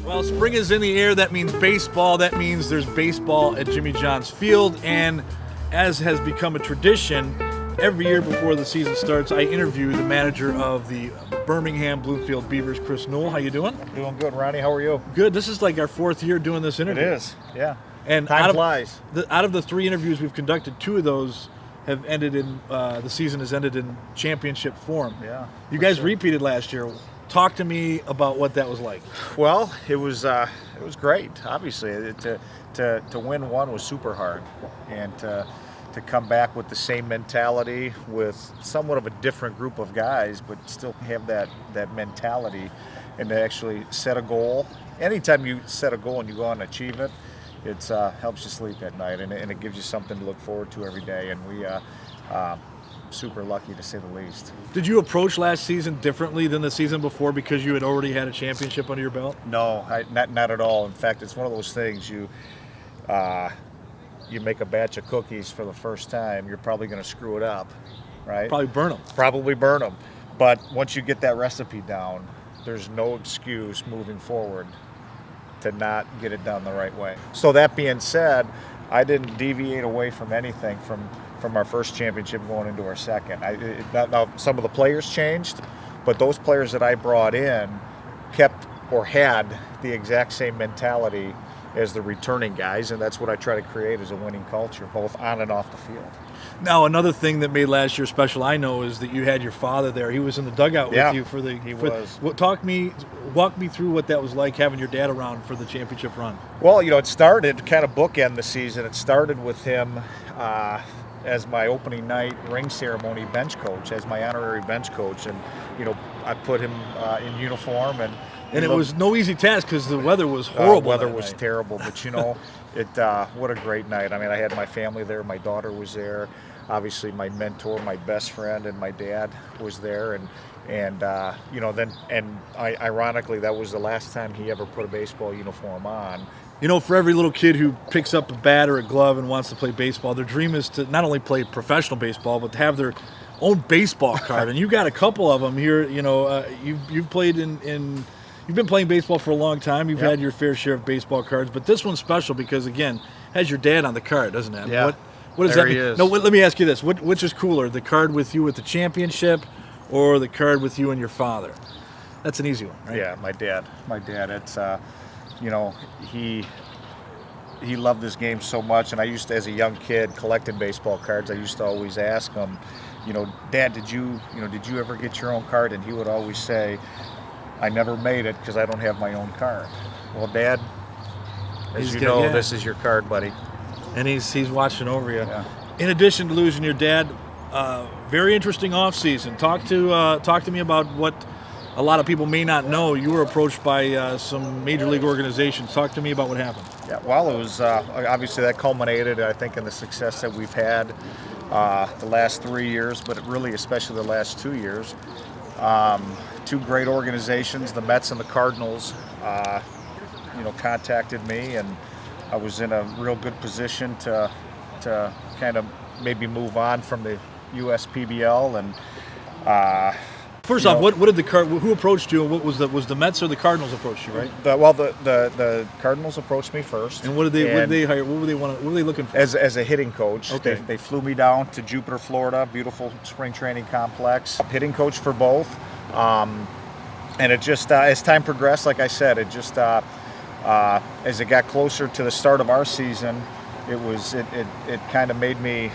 Well, spring is in the air. That means baseball. That means there's baseball at Jimmy John's Field. And as has become a tradition, every year before the season starts, I interview the manager of the Birmingham Bloomfield Beavers, Chris Newell. How you doing? Doing good, Ronnie. How are you? Good. This is like our 4th year doing this interview. It is, yeah. And time flies. Out of the 3 interviews we've conducted, 2 of those have ended in the season has ended in championship form. Yeah. You guys repeated last year. Talk to me about what that was like. Well, it was great. Obviously, to win one was super hard, and to come back with the same mentality with somewhat of a different group of guys, but still have that mentality, and to actually set a goal. Anytime you set a goal and you go out and achieve it, it helps you sleep at night, and it gives you something to look forward to every day. And we super lucky, to say the least. Did you approach last season differently than the season before because you had already had a championship under your belt? No, not at all. In fact, it's one of those things you make a batch of cookies for the first time, you're probably going to screw it up, right? Probably burn them. Probably burn them. But once you get that recipe down, there's no excuse moving forward to not get it done the right way. So that being said, I didn't deviate away from anything from our first championship going into our second. Now, some of the players changed, but those players that I brought in kept or had the exact same mentality as the returning guys, and that's what I try to create as a winning culture, both on and off the field. Now, another thing that made last year special, I know, is that you had your father there. He was in the dugout with you for the. He was. Walk me through what that was like having your dad around for the championship run. Well, it started kind of bookend the season. It started with him as my opening night ring ceremony bench coach, as my honorary bench coach, and I put him in uniform and. And it was no easy task because the weather was horrible. The weather was terrible, but what a great night. I mean, I had my family there. My daughter was there. Obviously, my mentor, my best friend, and my dad was there. Ironically, that was the last time he ever put a baseball uniform on. For every little kid who picks up a bat or a glove and wants to play baseball, their dream is to not only play professional baseball, but to have their own baseball card. And you got a couple of them here. You've played in You've been playing baseball for a long time. You've had your fair share of baseball cards, but this one's special because, again, has your dad on the card, doesn't it? Yeah. What does there that mean? He is. No, let me ask you this. Which is cooler, the card with you with the championship or the card with you and your father? That's an easy one, right? Yeah, my dad. It's, he loved this game so much, and I used to, as a young kid, collecting baseball cards, I used to always ask him, Dad, did you ever get your own card? And he would always say, I never made it because I don't have my own card. Well, Dad, as this is your card, buddy. And he's watching over you. Yeah. In addition to losing your dad, very interesting off season. Talk to me about what a lot of people may not know. You were approached by some major league organizations. Talk to me about what happened. Yeah, well, it was obviously that culminated, I think, in the success that we've had the last 3 years, but really especially the last 2 years. 2 great organizations, the Mets and the Cardinals, contacted me, and I was in a real good position to kind of maybe move on from the USPBL. And first off, what did who approached you? What was the Mets or the Cardinals approached you, right? The Cardinals approached me first. And what did they hire? What were they looking for? As a hitting coach. Okay. They flew me down to Jupiter, Florida, beautiful spring training complex. Hitting coach for both. And it just, as time progressed, like I said, it just, as it got closer to the start of our season, it kind of made me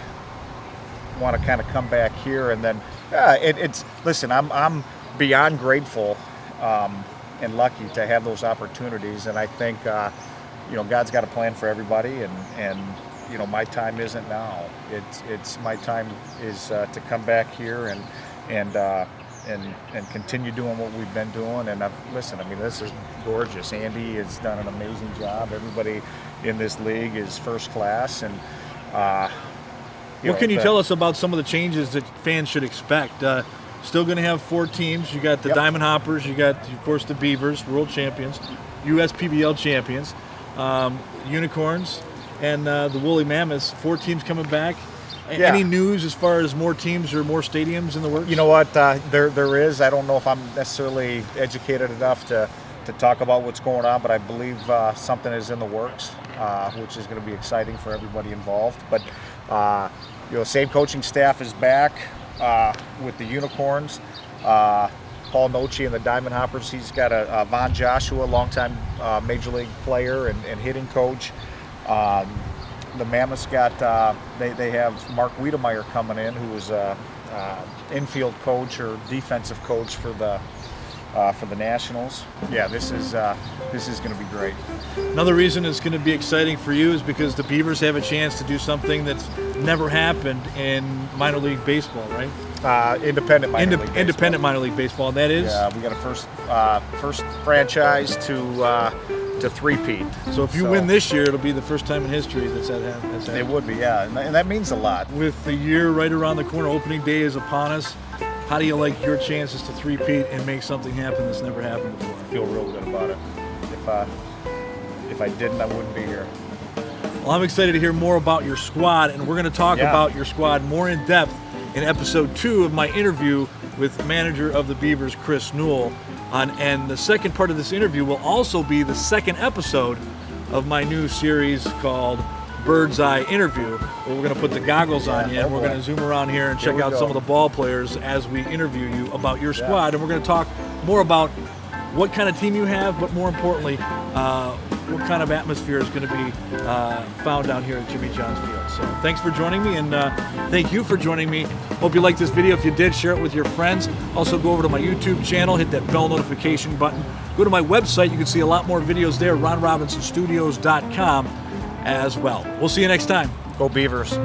want to kind of come back here. And then, listen, I'm beyond grateful and lucky to have those opportunities. And I think, God's got a plan for everybody, and my time isn't now. It's my time is to come back here and continue doing what we've been doing. And this is gorgeous. Andy has done an amazing job. Everybody in this league is first class. And what can you tell us about some of the changes that fans should expect? Still going to have 4 teams. You got the Diamond Hoppers. You got, of course, the Beavers, world champions, USPBL champions, Unicorns, and the Woolly Mammoths. 4 teams coming back. Yeah. Any news as far as more teams or more stadiums in the works? You know what? There is. I don't know if I'm necessarily educated enough to talk about what's going on, but I believe something is in the works, which is going to be exciting for everybody involved. But same coaching staff is back with the Unicorns. Paul Noce and the Diamond Hoppers. He's got a Von Joshua, longtime major league player and hitting coach. The Mammoths got they have Mark Wiedemeyer coming in, who was infield coach or defensive coach for the Nationals. Yeah, this is going to be great. Another reason it's going to be exciting for you is because the Beavers have a chance to do something that's never happened in minor league baseball, right? Independent minor league baseball. Independent minor league baseball, and that is? Yeah, we got a first franchise to three-peat. So if you win this year, it'll be the first time in history that's happened. It would be, yeah, and that means a lot. With the year right around the corner, opening day is upon us. How do you like your chances to three-peat and make something happen that's never happened before? I feel real good about it. If I didn't, I wouldn't be here. Well, I'm excited to hear more about your squad, and we're going to talk about your squad more in depth in episode 2 of my interview with manager of the Beavers, Chris Newell. And the second part of this interview will also be the second episode of my new series called Bird's Eye Interview, where we're going to put the goggles on you and we're going to zoom around here and check out some of the ball players as we interview you about your squad. And we're going to talk more about what kind of team you have, but more importantly, what kind of atmosphere is going to be found down here at Jimmy John's Field. So thanks for joining me, and thank you for joining me. Hope you liked this video. If you did, share it with your friends. Also, go over to my YouTube channel, hit that bell notification button. Go to my website. You can see a lot more videos there, ronrobinsonstudios.com as well. We'll see you next time. Go Beavers.